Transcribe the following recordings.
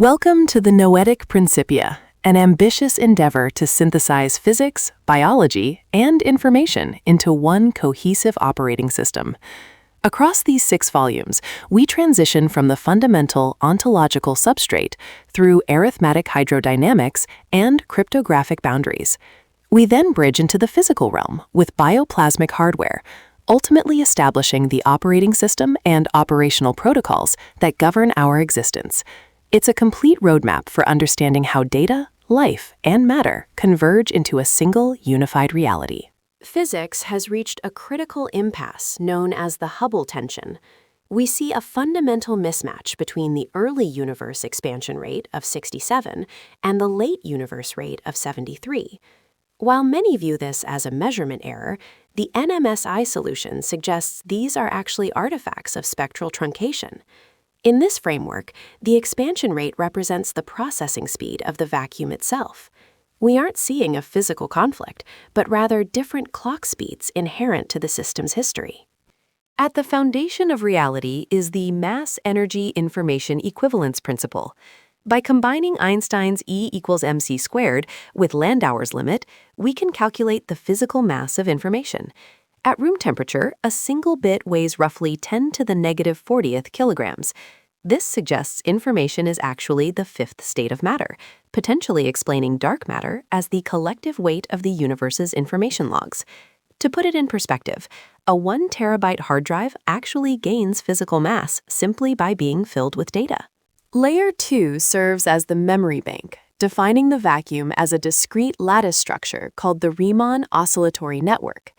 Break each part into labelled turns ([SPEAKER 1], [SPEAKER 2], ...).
[SPEAKER 1] Welcome to the Noetic Principia, an ambitious endeavor to synthesize physics, biology, and information into one cohesive operating system. Across these 6 volumes, we transition from the fundamental ontological substrate through arithmetic hydrodynamics and cryptographic boundaries. We then bridge into the physical realm with bioplasmic hardware, ultimately establishing the operating system and operational protocols that govern our existence. It's a complete roadmap for understanding how data, life, and matter converge into a single, unified reality.
[SPEAKER 2] Physics has reached a critical impasse known as the Hubble tension. We see a fundamental mismatch between the early universe expansion rate of 67 and the late universe rate of 73. While many view this as a measurement error, the NMSI solution suggests these are actually artifacts of spectral truncation. In this framework, the expansion rate represents the processing speed of the vacuum itself. We aren't seeing a physical conflict, but rather different clock speeds inherent to the system's history. At the foundation of reality is the mass-energy-information equivalence principle. By combining Einstein's E equals mc squared with Landauer's limit, we can calculate the physical mass of information. At room temperature, a single bit weighs roughly 10 to the negative 40th kilograms. This suggests information is actually the 5th state of matter, potentially explaining dark matter as the collective weight of the universe's information logs. To put it in perspective, a 1 terabyte hard drive actually gains physical mass simply by being filled with data. Layer 2 serves as the memory bank, defining the vacuum as a discrete lattice structure called the Riemann oscillatory network.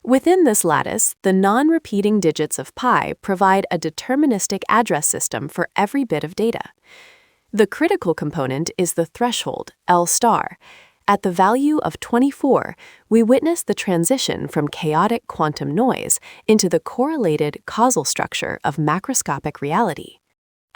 [SPEAKER 2] Within this lattice, the non-repeating digits of pi provide a deterministic address system for every bit of data. The critical component is the threshold, L star. At the value of 24, we witness the transition from chaotic quantum noise into the correlated causal structure of macroscopic reality.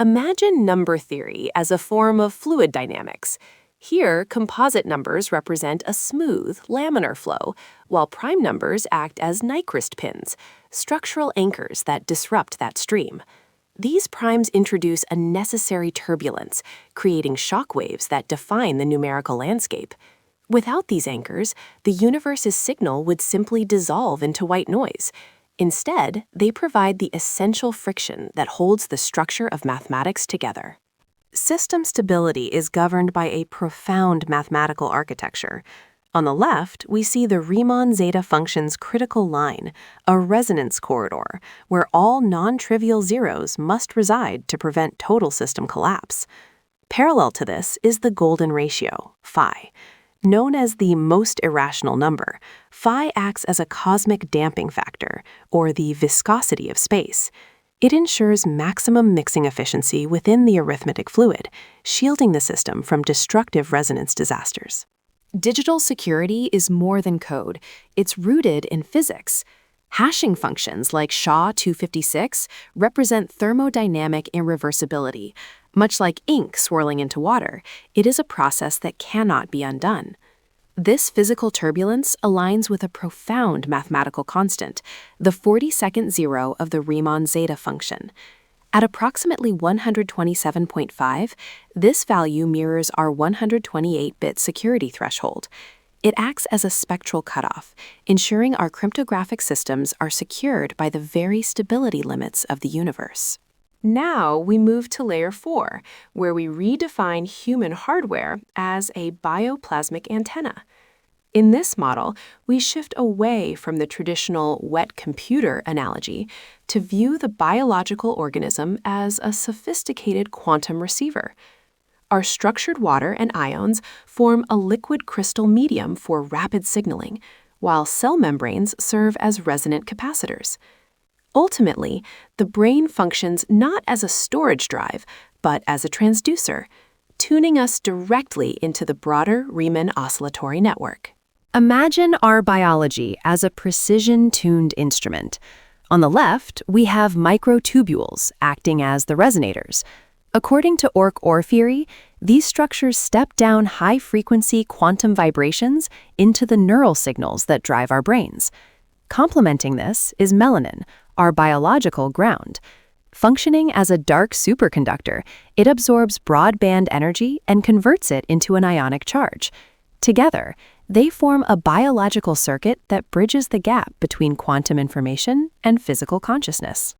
[SPEAKER 2] Imagine number theory as a form of fluid dynamics. Here, composite numbers represent a smooth, laminar flow, while prime numbers act as Nyquist pins, structural anchors that disrupt that stream. These primes introduce a necessary turbulence, creating shock waves that define the numerical landscape. Without these anchors, the universe's signal would simply dissolve into white noise. Instead, they provide the essential friction that holds the structure of mathematics together. System stability is governed by a profound mathematical architecture. On the left, we see the Riemann zeta function's critical line, a resonance corridor, where all non-trivial zeros must reside to prevent total system collapse. Parallel to this is the golden ratio, phi. Known as the most irrational number, phi acts as a cosmic damping factor, or the viscosity of space. It ensures maximum mixing efficiency within the arithmetic fluid, shielding the system from destructive resonance disasters. Digital security is more than code. It's rooted in physics. Hashing functions like SHA-256 represent thermodynamic irreversibility. Much like ink swirling into water, it is a process that cannot be undone. This physical turbulence aligns with a profound mathematical constant, the 40-second zero of the Riemann zeta function. At approximately 127.5, this value mirrors our 128-bit security threshold. It acts as a spectral cutoff, ensuring our cryptographic systems are secured by the very stability limits of the universe. Now we move to layer 4, where we redefine human hardware as a bioplasmic antenna. In this model, we shift away from the traditional wet computer analogy to view the biological organism as a sophisticated quantum receiver. Our structured water and ions form a liquid crystal medium for rapid signaling, while cell membranes serve as resonant capacitors. Ultimately, the brain functions not as a storage drive, but as a transducer, tuning us directly into the broader Riemann oscillatory network. Imagine our biology as a precision-tuned instrument. On the left, we have microtubules acting as the resonators. According to Orr theory, these structures step down high-frequency quantum vibrations into the neural signals that drive our brains. Complementing this is melanin, our biological ground.
[SPEAKER 1] Functioning as a dark superconductor, it absorbs broadband energy and converts it into an ionic charge. Together, they form a biological circuit that bridges the gap between quantum information and physical consciousness.